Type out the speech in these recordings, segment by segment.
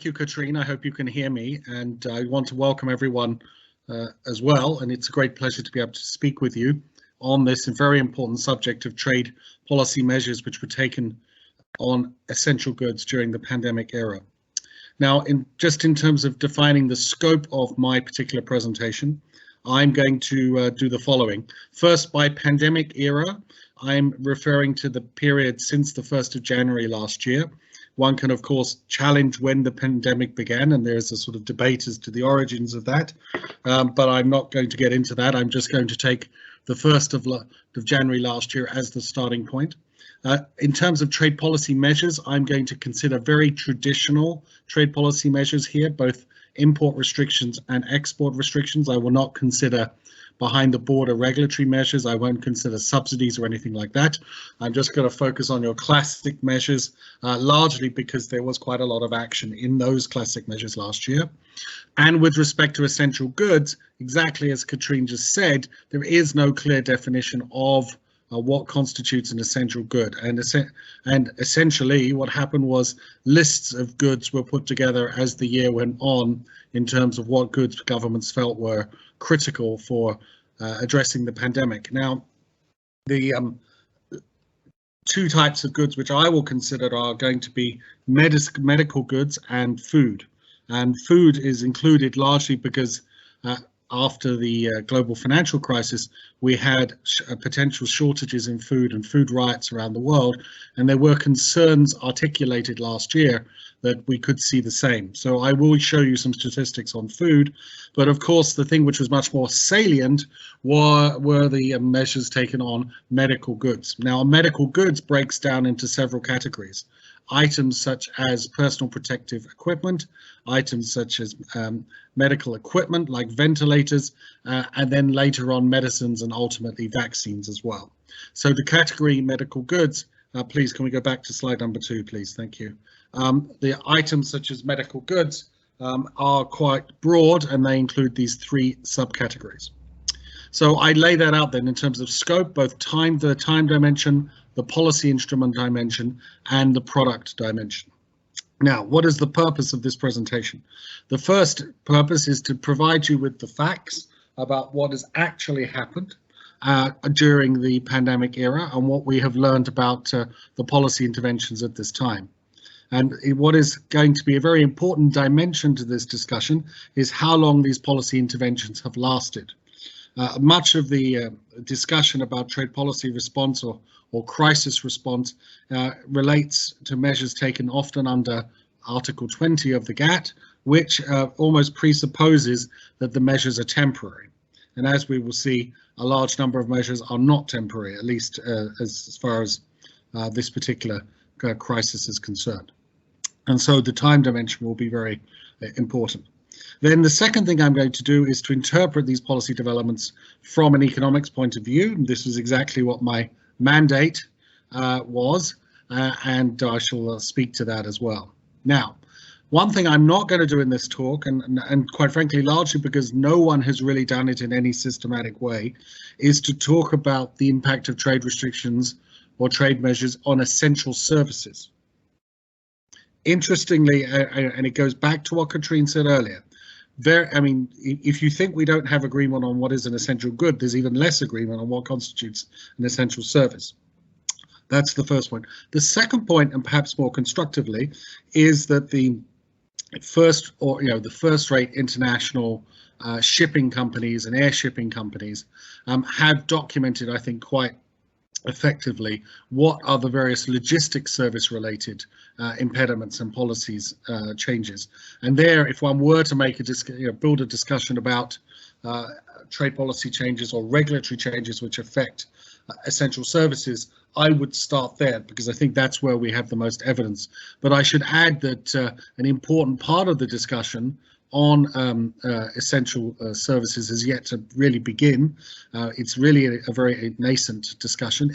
you, Katrine. I hope you can hear me, and I want to welcome everyone as well. And it's a great pleasure to be able to speak with you on this very important subject of trade policy measures which were taken on essential goods during the pandemic era. Now, just in terms of defining the scope of my particular presentation, I'm going to do the following. First, by pandemic era, I'm referring to the period since the 1st of January last year. One can, of course, challenge when the pandemic began, and there's a sort of debate as to the origins of that, but I'm not going to get into that. I'm just going to take the 1st of January last year as the starting point. In terms of trade policy measures, I'm going to consider very traditional trade policy measures here, both import restrictions and export restrictions. I will not consider behind the border regulatory measures. I won't consider subsidies or anything like that. I'm just going to focus on your classic measures, largely because there was quite a lot of action in those classic measures last year. And with respect to essential goods, exactly as Katrine just said, there is no clear definition of what constitutes an essential good. And essentially what happened was lists of goods were put together as the year went on in terms of what goods governments felt were critical for addressing the pandemic. Now, the two types of goods which I will consider are going to be medical goods and food. And food is included largely because after the global financial crisis, we had potential shortages in food and food riots around the world, and there were concerns articulated last year that we could see the same. So I will show you some statistics on food, but of course the thing which was much more salient were the measures taken on medical goods. Now, medical goods breaks down into several categories. Items such as personal protective equipment, items such as medical equipment like ventilators, and then later on medicines and ultimately vaccines as well. So the category medical goods, please can we go back to slide number 2, please? Thank you. The items such as medical goods are quite broad, and they include these 3 subcategories. So I lay that out then in terms of scope, both the time dimension, the policy instrument dimension, and the product dimension. Now, what is the purpose of this presentation? The first purpose is to provide you with the facts about what has actually happened during the pandemic era and what we have learned about the policy interventions at this time. And what is going to be a very important dimension to this discussion is how long these policy interventions have lasted. Much of the discussion about trade policy response or crisis response relates to measures taken often under Article 20 of the GATT, which almost presupposes that the measures are temporary. And as we will see, a large number of measures are not temporary, at least as far as this particular crisis is concerned. And so the time dimension will be very important. Then the second thing I'm going to do is to interpret these policy developments from an economics point of view. This is exactly what my mandate was, and I shall speak to that as well. Now, one thing I'm not going to do in this talk, and quite frankly, largely because no one has really done it in any systematic way, is to talk about the impact of trade restrictions or trade measures on essential services. Interestingly, and it goes back to what Katrine said earlier, if you think we don't have agreement on what is an essential good, there's even less agreement on what constitutes an essential service. That's the first point. The second point, and perhaps more constructively, is that the first-rate international shipping companies and air shipping companies have documented, I think, quite effectively what are the various logistics service related impediments and policies changes. And there, if one were to make build a discussion about trade policy changes or regulatory changes which affect essential services, I would start there because I think that's where we have the most evidence. But I should add that an important part of the discussion on essential services is yet to really begin. It's really a very nascent discussion.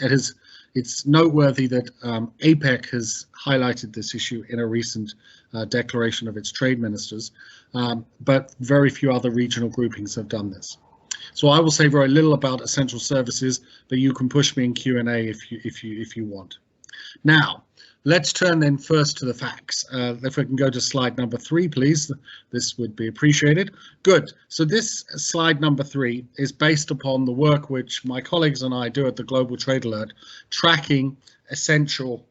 It's noteworthy that APEC has highlighted this issue in a recent declaration of its trade ministers, but very few other regional groupings have done this. So I will say very little about essential services, but you can push me in Q&A if you want. Now, Let's turn then first to the facts. If we can go to slide number 3, please, this would be appreciated. Good. So this slide number 3 is based upon the work which my colleagues and I do at the Global Trade Alert, tracking essential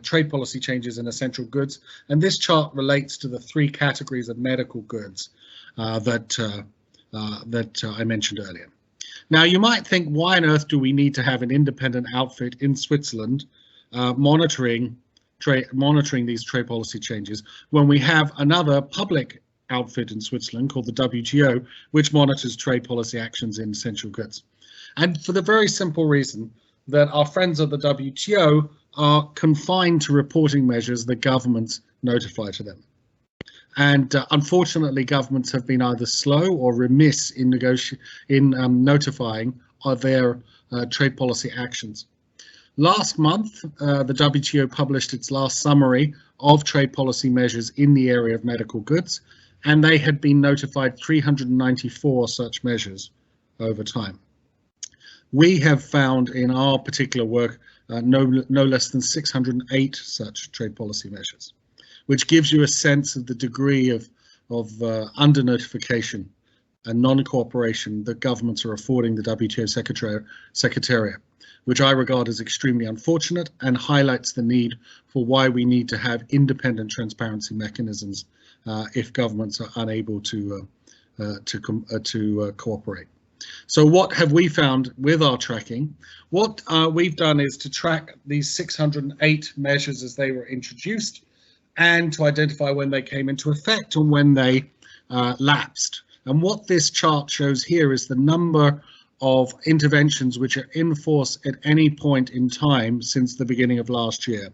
trade policy changes in essential goods. And this chart relates to the 3 categories of medical goods that I mentioned earlier. Now, you might think, why on earth do we need to have an independent outfit in Switzerland monitoring these trade policy changes when we have another public outfit in Switzerland called the WTO, which monitors trade policy actions in essential goods? And for the very simple reason that our friends at the WTO are confined to reporting measures that governments notify to them. And unfortunately, governments have been either slow or remiss in notifying of their trade policy actions. Last month, the WTO published its last summary of trade policy measures in the area of medical goods, and they had been notified 394 such measures over time. We have found in our particular work no less than 608 such trade policy measures, which gives you a sense of the degree of under-notification and non-cooperation that governments are affording the WTO Secretariat, which I regard as extremely unfortunate and highlights the need for why we need to have independent transparency mechanisms if governments are unable to cooperate. So what have we found with our tracking? What we've done is to track these 608 measures as they were introduced and to identify when they came into effect and when they lapsed. And what this chart shows here is the number of interventions which are in force at any point in time since the beginning of last year.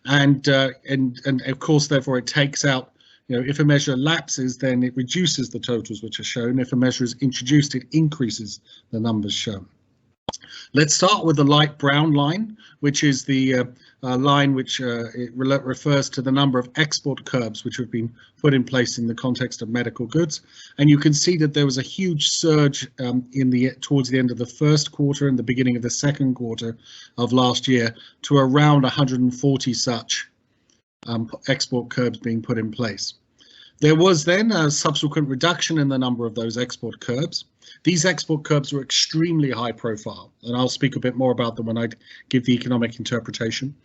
And of course, therefore, it takes out, if a measure lapses, then it reduces the totals which are shown. If a measure is introduced, it increases the numbers shown. Let's start with the light brown line, which is the line which refers to the number of export curbs which have been put in place in the context of medical goods. And you can see that there was a huge surge towards the end of the first quarter and the beginning of the second quarter of last year to around 140 such export curbs being put in place. There was then a subsequent reduction in the number of those export curbs. These export curbs were extremely high profile, and I'll speak a bit more about them when I give the economic interpretation.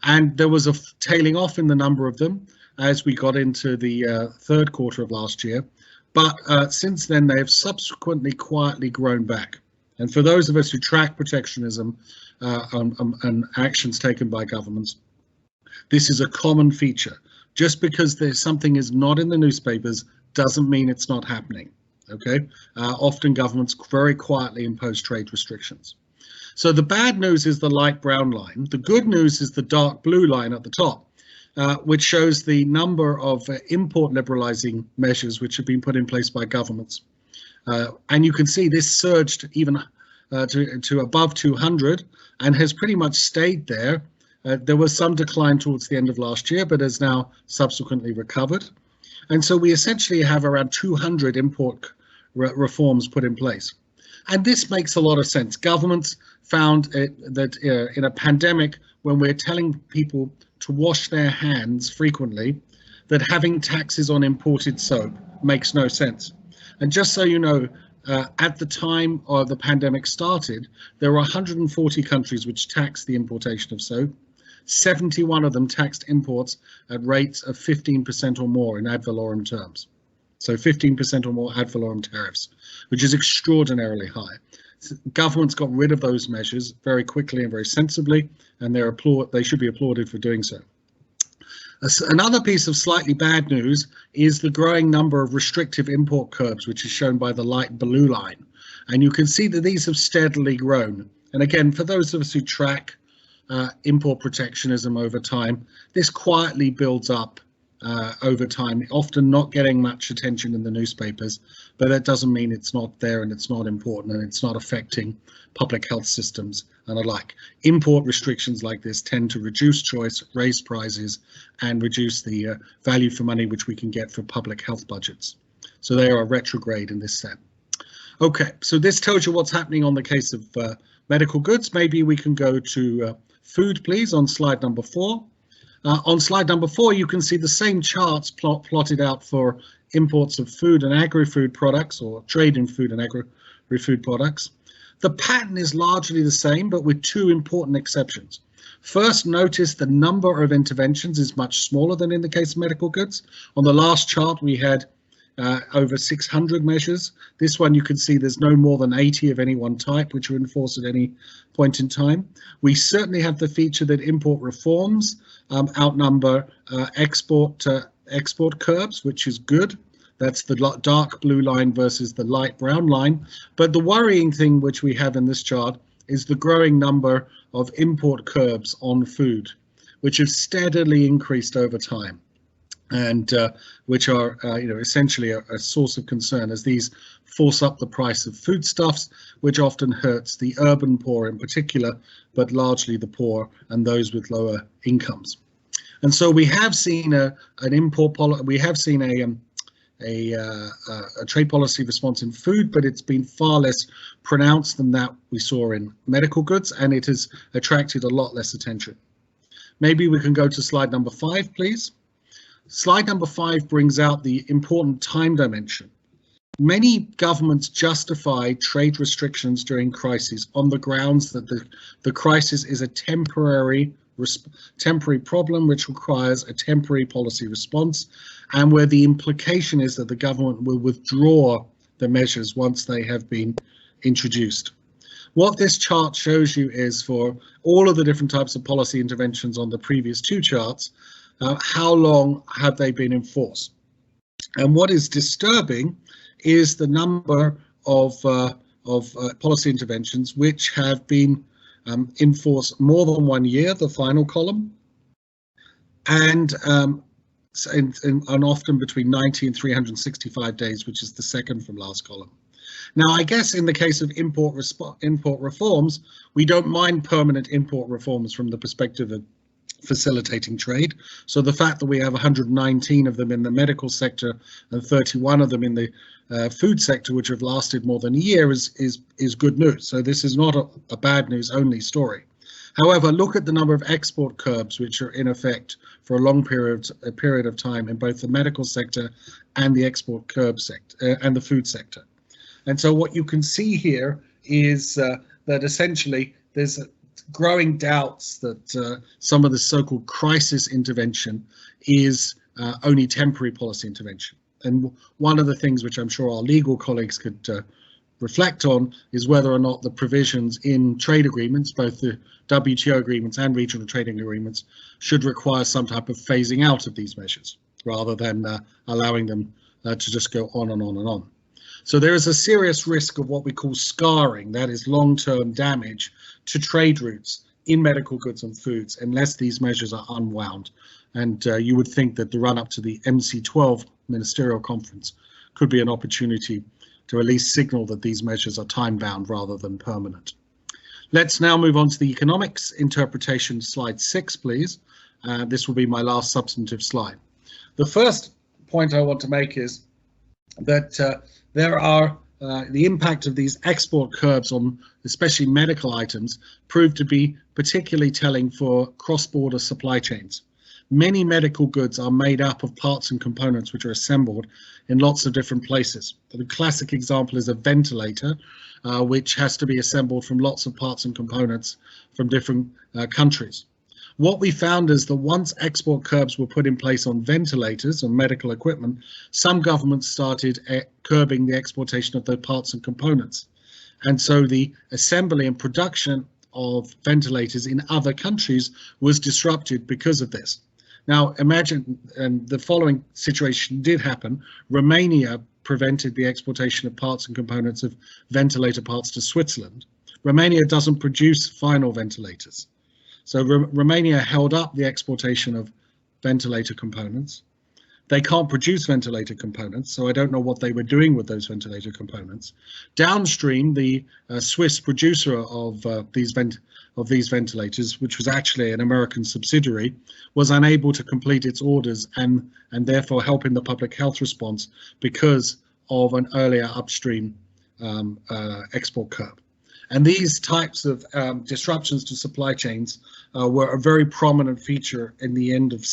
And there was a tailing off in the number of them as we got into the third quarter of last year. But since then, they have subsequently quietly grown back. And for those of us who track protectionism and actions taken by governments, this is a common feature. Just because something is not in the newspapers doesn't mean it's not happening. Okay, often governments very quietly impose trade restrictions. So the bad news is the light brown line. The good news is the dark blue line at the top, which shows the number of import liberalizing measures which have been put in place by governments. And you can see this surged even to above 200 and has pretty much stayed there. There was some decline towards the end of last year, but has now subsequently recovered. And so we essentially have around 200 import reforms put in place. And this makes a lot of sense. Governments found that in a pandemic, when we're telling people to wash their hands frequently, that having taxes on imported soap makes no sense. And just so you know, at the time of the pandemic started, there were 140 countries which taxed the importation of soap. 71 of them taxed imports at rates of 15% or more in ad valorem terms. So 15% or more ad valorem tariffs, which is extraordinarily high. Governments got rid of those measures very quickly and very sensibly, and they should be applauded for doing so. Another piece of slightly bad news is the growing number of restrictive import curbs, which is shown by the light blue line. And you can see that these have steadily grown. And again, for those of us who track import protectionism over time, this quietly builds up over time, often not getting much attention in the newspapers, but that doesn't mean it's not there and it's not important and it's not affecting public health systems and alike. Import restrictions like this tend to reduce choice, raise prices, and reduce the value for money which we can get for public health budgets. So they are a retrograde in this sense. Okay, so this tells you what's happening on the case of medical goods. Maybe we can go to food, please, on slide number 4. On slide number 4, you can see the same charts plotted out for imports of food and agri-food products, or trade in food and agri-food products. The pattern is largely the same, but with 2 important exceptions. First, notice the number of interventions is much smaller than in the case of medical goods. On the last chart, we had over 600 measures. This one, you can see there's no more than 80 of any one type, which are enforced at any point in time. We certainly have the feature that import reforms outnumber export curbs, which is good. That's the dark blue line versus the light brown line. But the worrying thing which we have in this chart is the growing number of import curbs on food, which have steadily increased over time, and which are essentially a source of concern, as these force up the price of foodstuffs, which often hurts the urban poor in particular, but largely the poor and those with lower incomes. And so we have seen a trade policy response in food, but it's been far less pronounced than that we saw in medical goods, and it has attracted a lot less attention. Maybe we can go to slide number 5, please. Slide number 5 brings out the important time dimension. Many governments justify trade restrictions during crises on the grounds that the crisis is a temporary problem which requires a temporary policy response, and where the implication is that the government will withdraw the measures once they have been introduced. What this chart shows you is, for all of the different types of policy interventions on the previous 2 charts, how long have they been enforced? And what is disturbing is the number of policy interventions which have been enforced more than 1 year, the final column, and often between 90 and 365 days, which is the second from last column. Now, I guess in the case of import reforms, we don't mind permanent import reforms from the perspective of facilitating trade. So the fact that we have 119 of them in the medical sector and 31 of them in the food sector, which have lasted more than a year, is good news. So this is not a bad news only story. However, look at the number of export curbs which are in effect for a long period of time in both the medical sector and the export curb sector and the food sector. And so what you can see here is that essentially there's growing doubts that some of the so-called crisis intervention is only temporary policy intervention. And one of the things which I'm sure our legal colleagues could reflect on is whether or not the provisions in trade agreements, both the WTO agreements and regional trading agreements, should require some type of phasing out of these measures rather than allowing them to just go on and on and on. So there is a serious risk of what we call scarring, that is long-term damage to trade routes in medical goods and foods, unless these measures are unwound. And you would think that the run-up to the MC12 ministerial conference could be an opportunity to at least signal that these measures are time-bound rather than permanent. Let's now move on to the economics interpretation, slide 6, please. This will be my last substantive slide. The first point I want to make is that there are the impact of these export curbs on especially medical items proved to be particularly telling for cross-border supply chains. Many medical goods are made up of parts and components which are assembled in lots of different places. The classic example is a ventilator, which has to be assembled from lots of parts and components from different countries. What we found is that once export curbs were put in place on ventilators and medical equipment, some governments started curbing the exportation of those parts and components. And so the assembly and production of ventilators in other countries was disrupted because of this. Now imagine, and the following situation did happen, Romania prevented the exportation of parts and components of ventilator parts to Switzerland. Romania doesn't produce final ventilators. So Romania held up the exportation of ventilator components. They can't produce ventilator components, so I don't know what they were doing with those ventilator components. Downstream, the Swiss producer of these ventilators, which was actually an American subsidiary, was unable to complete its orders and therefore help in the public health response because of an earlier upstream export curb. And these types of disruptions to supply chains were a very prominent feature in the end of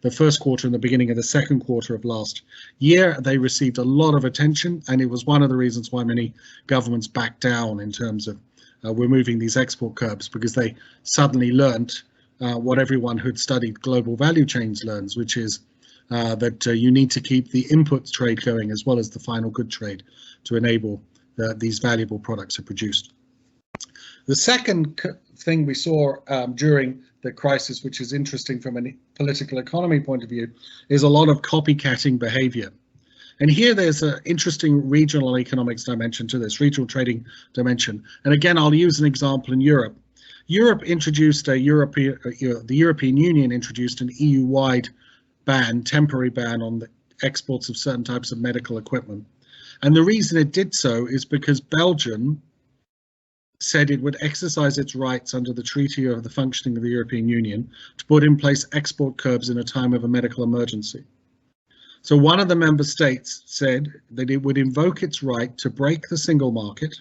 the first quarter and the beginning of the second quarter of last year. They received a lot of attention, and it was one of the reasons why many governments backed down in terms of removing these export curbs, because they suddenly learnt what everyone who'd studied global value chains learns, which is that you need to keep the input trade going as well as the final good trade to enable these valuable products are produced. The second thing we saw during the crisis, which is interesting from a political economy point of view, is a lot of copycatting behavior. And here there's an interesting regional economics dimension to this, regional trading dimension. And again, I'll use an example in Europe. Europe introduced the European Union introduced an EU-wide ban, temporary ban on the exports of certain types of medical equipment. And the reason it did so is because Belgium said it would exercise its rights under the Treaty of the Functioning of the European Union to put in place export curbs in a time of a medical emergency. So one of the member states said that it would invoke its right to break the single market,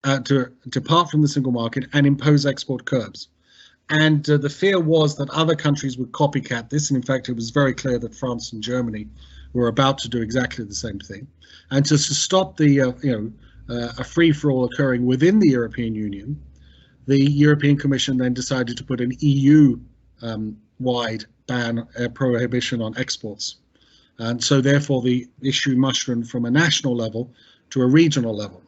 to depart from the single market and impose export curbs. And the fear was that other countries would copycat this. And in fact, it was very clear that France and Germany were about to do exactly the same thing. And to stop the a free-for-all occurring within the European Union, the European Commission then decided to put an EU-wide ban, prohibition on exports. And so therefore the issue mushroomed from a national level to a regional level.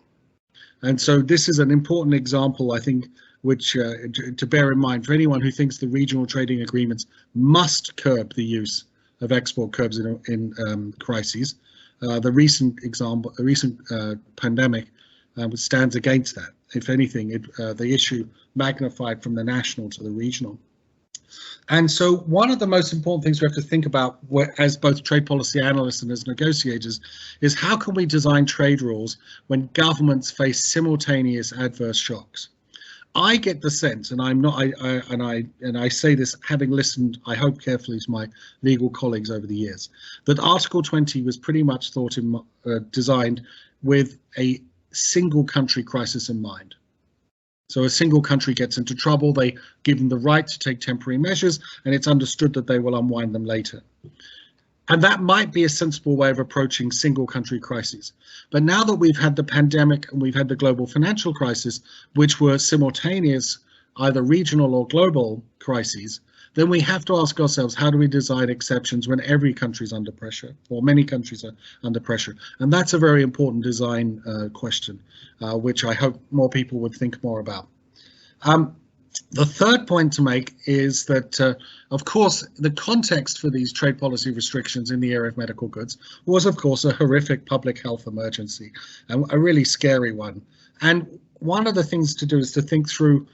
And so this is an important example, I think, which to bear in mind for anyone who thinks the regional trading agreements must curb the use of export curbs in crises. The recent pandemic stands against that. If anything, the issue magnified from the national to the regional. And so one of the most important things we have to think about as both trade policy analysts and as negotiators is how can we design trade rules when governments face simultaneous adverse shocks? I get the sense, and I'm not, I say this having listened, I hope, carefully to my legal colleagues over the years, that Article 20 was pretty much designed with a single country crisis in mind. So a single country gets into trouble, they give them the right to take temporary measures, and it's understood that they will unwind them later. And that might be a sensible way of approaching single country crises. But now that we've had the pandemic and we've had the global financial crisis, which were simultaneous, either regional or global crises, then we have to ask ourselves, how do we design exceptions when every country is under pressure, or many countries are under pressure? And that's a very important design question, which I hope more people would think more about. The third point to make is that, of course, the context for these trade policy restrictions in the area of medical goods was, of course, a horrific public health emergency, and a really scary one. And one of the things to do is to think through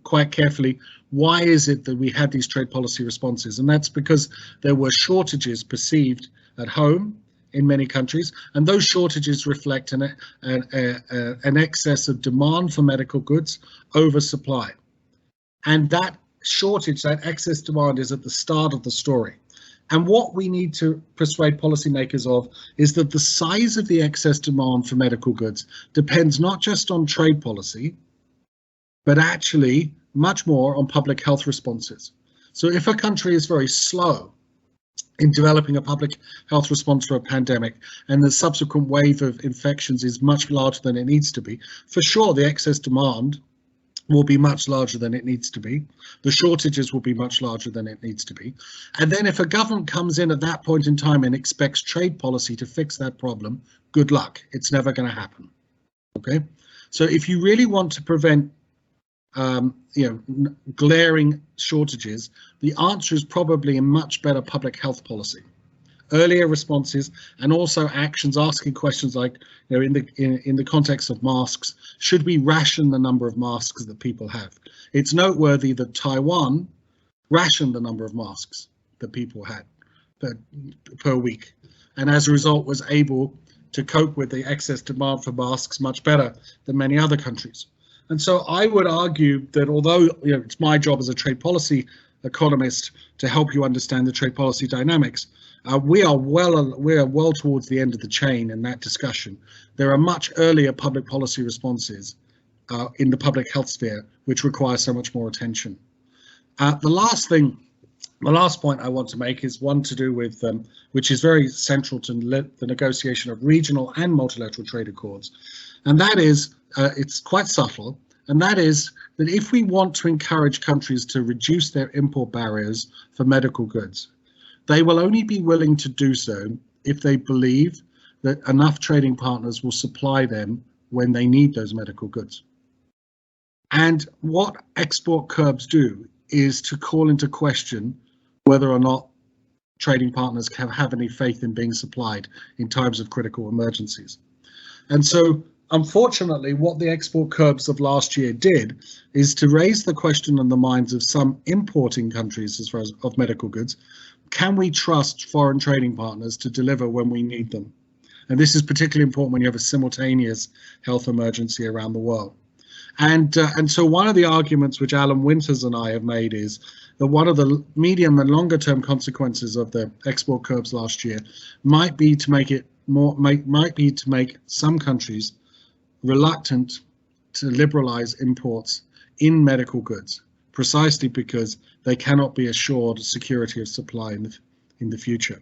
quite carefully, why is it that we had these trade policy responses? And that's because there were shortages perceived at home in many countries, and those shortages reflect an excess of demand for medical goods over supply. And that shortage, that excess demand, is at the start of the story. And what we need to persuade policymakers of is that the size of the excess demand for medical goods depends not just on trade policy, but actually much more on public health responses. So if a country is very slow in developing a public health response for a pandemic, and the subsequent wave of infections is much larger than it needs to be, for sure the excess demand will be much larger than it needs to be. The shortages will be much larger than it needs to be. And then if a government comes in at that point in time and expects trade policy to fix that problem, good luck. It's never going to happen. Okay, so if you really want to prevent glaring shortages, the answer is probably a much better public health policy. Earlier responses, and also actions asking questions like, in the context of masks, should we ration the number of masks that people have? It's noteworthy that Taiwan rationed the number of masks that people had per week, and as a result was able to cope with the excess demand for masks much better than many other countries. And so I would argue that although it's my job as a trade policy economist to help you understand the trade policy dynamics, we are well towards the end of the chain in that discussion. There are much earlier public policy responses in the public health sphere, which requires so much more attention. The last point I want to make is one to do with, which is very central to the negotiation of regional and multilateral trade accords. And that is, it's quite subtle, and that is that if we want to encourage countries to reduce their import barriers for medical goods, they will only be willing to do so if they believe that enough trading partners will supply them when they need those medical goods. And what export curbs do is to call into question whether or not trading partners can have any faith in being supplied in times of critical emergencies. And so, unfortunately, what the export curbs of last year did is to raise the question in the minds of some importing countries as far as of medical goods. Can we trust foreign trading partners to deliver when we need them? And this is particularly important when you have a simultaneous health emergency around the world. And so one of the arguments which Alan Winters and I have made is that one of the medium and longer term consequences of the export curbs last year might be to make some countries reluctant to liberalize imports in medical goods, precisely because they cannot be assured security of supply in the future.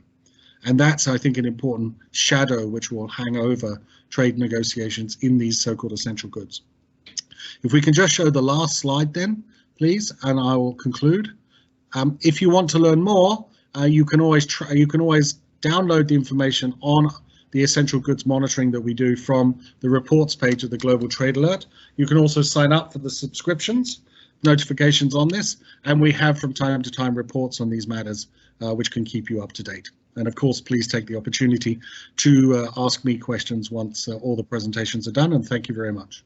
And that's, I think, an important shadow which will hang over trade negotiations in these so-called essential goods. If we can just show the last slide then, please, and I will conclude. If you want to learn more, you can always download the information on the essential goods monitoring that we do from the reports page of the Global Trade Alert. You can also sign up for the subscriptions, notifications on this, and we have from time to time reports on these matters which can keep you up to date. And of course, please take the opportunity to ask me questions once all the presentations are done, and thank you very much.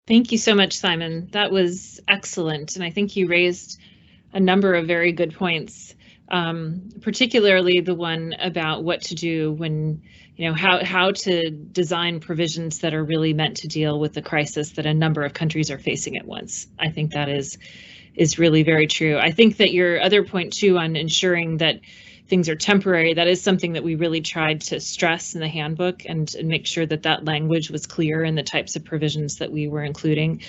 Thank you so much, Simon. That was excellent, and I think you raised a number of very good points, particularly the one about what to do when, how to design provisions that are really meant to deal with the crisis that a number of countries are facing at once. I think that is really very true. I think that your other point too on ensuring that things are temporary, that is something that we really tried to stress in the handbook and make sure that that language was clear in the types of provisions that we were including.